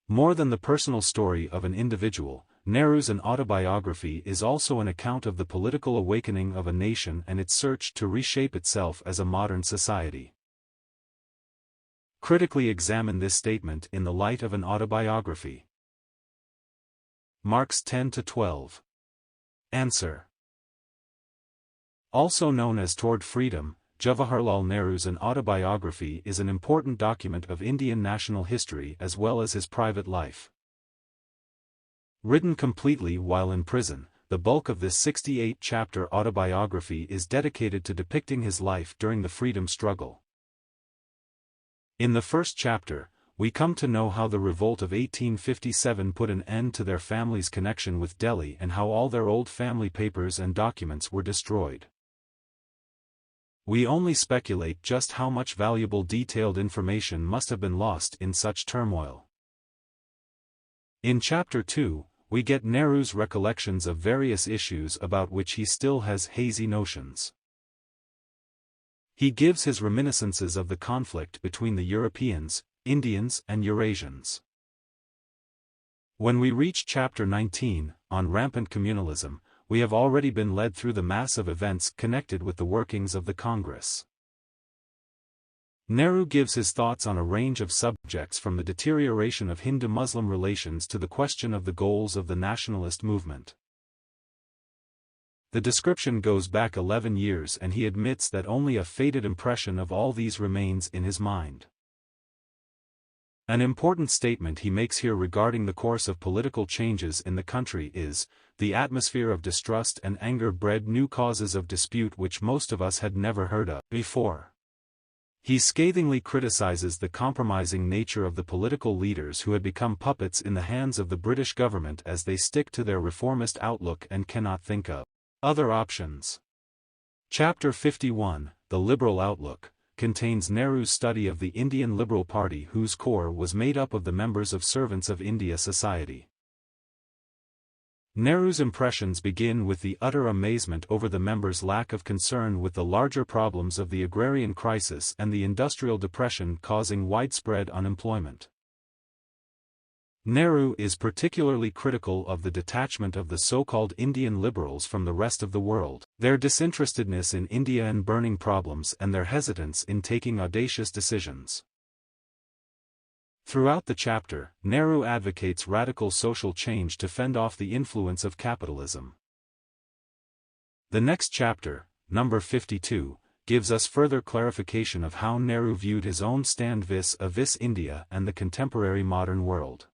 More than the personal story of an individual, Nehru's An Autobiography is also an account of the political awakening of a nation and its search to reshape itself as a modern society. Critically examine this statement in the light of an autobiography. Marks 10-12. Answer. Also known as Toward Freedom, Jawaharlal Nehru's An Autobiography is an important document of Indian national history as well as his private life. Written completely while in prison, the bulk of this 68-chapter autobiography is dedicated to depicting his life during the freedom struggle. In the first chapter, we come to know how the revolt of 1857 put an end to their family's connection with Delhi and how all their old family papers and documents were destroyed. We only speculate just how much valuable detailed information must have been lost in such turmoil. In Chapter 2, we get Nehru's recollections of various issues about which he still has hazy notions. He gives his reminiscences of the conflict between the Europeans, Indians and Eurasians. When we reach Chapter 19, on rampant communalism, we have already been led through the mass of events connected with the workings of the Congress. Nehru gives his thoughts on a range of subjects from the deterioration of Hindu-Muslim relations to the question of the goals of the nationalist movement. The description goes back 11 years and he admits that only a faded impression of all these remains in his mind. An important statement he makes here regarding the course of political changes in the country is, the atmosphere of distrust and anger bred new causes of dispute which most of us had never heard of before. He scathingly criticizes the compromising nature of the political leaders who had become puppets in the hands of the British government as they stick to their reformist outlook and cannot think of other options. Chapter 51, The Liberal Outlook, contains Nehru's study of the Indian Liberal Party whose core was made up of the members of Servants of India Society. Nehru's impressions begin with the utter amazement over the members' lack of concern with the larger problems of the agrarian crisis and the industrial depression causing widespread unemployment. Nehru is particularly critical of the detachment of the so-called Indian liberals from the rest of the world, their disinterestedness in India and burning problems and their hesitance in taking audacious decisions. Throughout the chapter, Nehru advocates radical social change to fend off the influence of capitalism. The next chapter, number 52, gives us further clarification of how Nehru viewed his own stand vis-a-vis India and the contemporary modern world.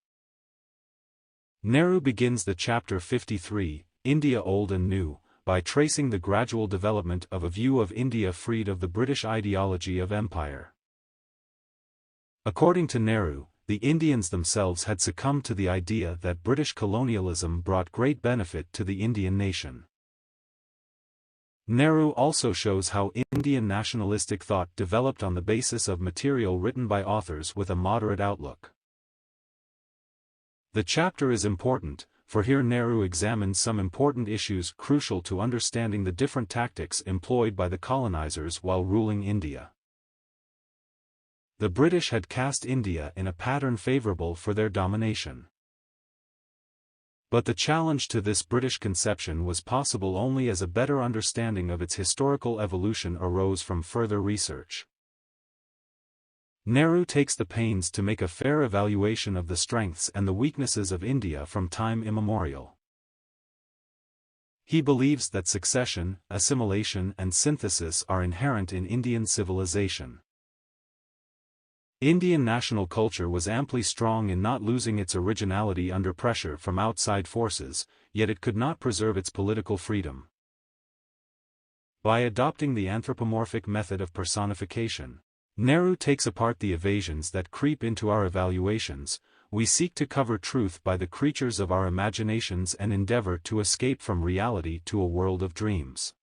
Nehru begins the chapter 53, India Old and New, by tracing the gradual development of a view of India freed of the British ideology of empire. According to Nehru, the Indians themselves had succumbed to the idea that British colonialism brought great benefit to the Indian nation. Nehru also shows how Indian nationalistic thought developed on the basis of material written by authors with a moderate outlook. The chapter is important, for here Nehru examines some important issues crucial to understanding the different tactics employed by the colonizers while ruling India. The British had cast India in a pattern favorable for their domination. But the challenge to this British conception was possible only as a better understanding of its historical evolution arose from further research. Nehru takes the pains to make a fair evaluation of the strengths and the weaknesses of India from time immemorial. He believes that succession, assimilation and synthesis are inherent in Indian civilization. Indian national culture was amply strong in not losing its originality under pressure from outside forces, yet it could not preserve its political freedom. By adopting the anthropomorphic method of personification, Nehru takes apart the evasions that creep into our evaluations. We seek to cover truth by the creatures of our imaginations and endeavor to escape from reality to a world of dreams.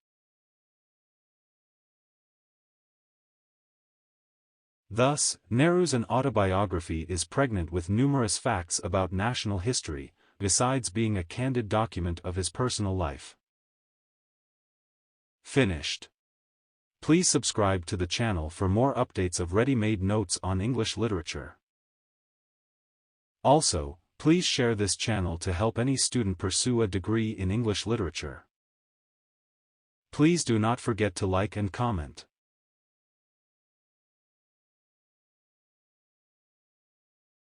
Thus, Nehru's An Autobiography is pregnant with numerous facts about national history, besides being a candid document of his personal life. Finished. Please subscribe to the channel for more updates of ready-made notes on English literature. Also, please share this channel to help any student pursue a degree in English literature. Please do not forget to like and comment.